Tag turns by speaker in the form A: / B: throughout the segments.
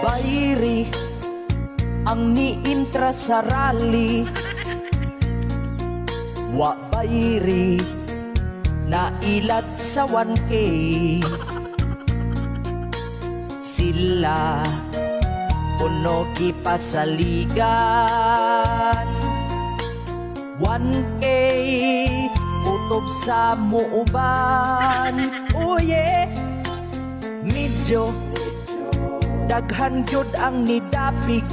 A: bayri ang niintra sa rally. Wa bayri na ilat sa 1K. Sila puno gipasaligan 1K utob sa muuban. Oh yeah, medyo daghan gyud ang nidapig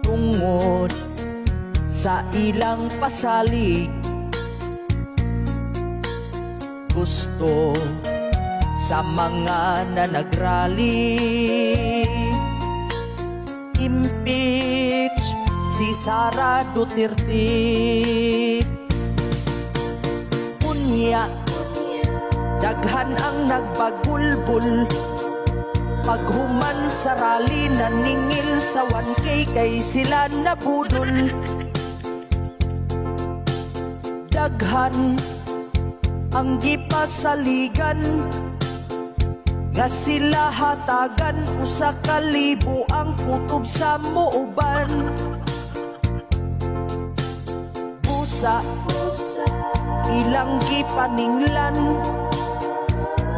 A: tungod sa ilang pasalig. Gusto sa mga na nagrally impeach si Sara Duterte. Unya daghan ang nagbagulbul paghuman sa rally, naningil sa 1K kay sila nabudol. Daghan ang gipasaligan nga sila hatagan usa ka libo ang kutob sa muuban. Busa ilang gipaninglan,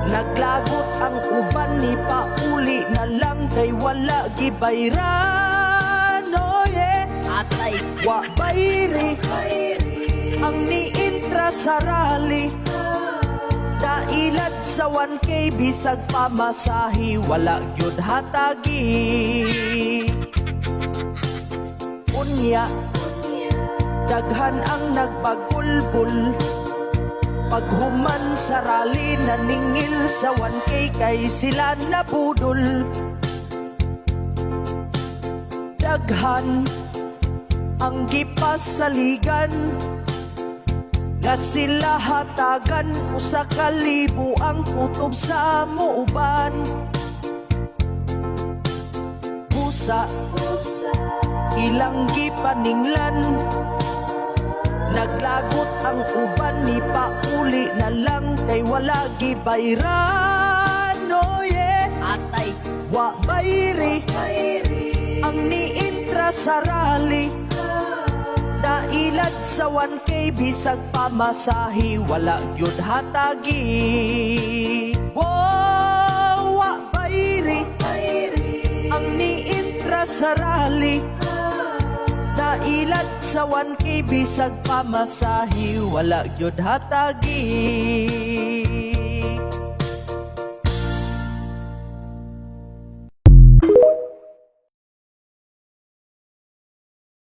A: naglagot ang uban ni pauli na lang kay wala gibayran. Oh yeah, atay wa bayri ang niintra sa rally. Dailat sa 1K bisag pamasahi wala gyud hatagi. Unya daghan ang nagbagulbul paghuman sa rally, naningil sa 1K kay sila nabudol. Daghan ang gipasaligan nga sila hatagan usa ka libo ang kutob sa muuban. Busa ilang gipaninglan, naglagot ang uban ni pauli na lang kay wala gibayran. Oh yeah, atay wa bayri ang niintra sa rally. Dailat sa 1K bisag pamasahi wala gyud hatagi. Wow, wa bayri ang niintra sa rally. Dailat sa 1K bisag pamasahi wala gyud hatagi.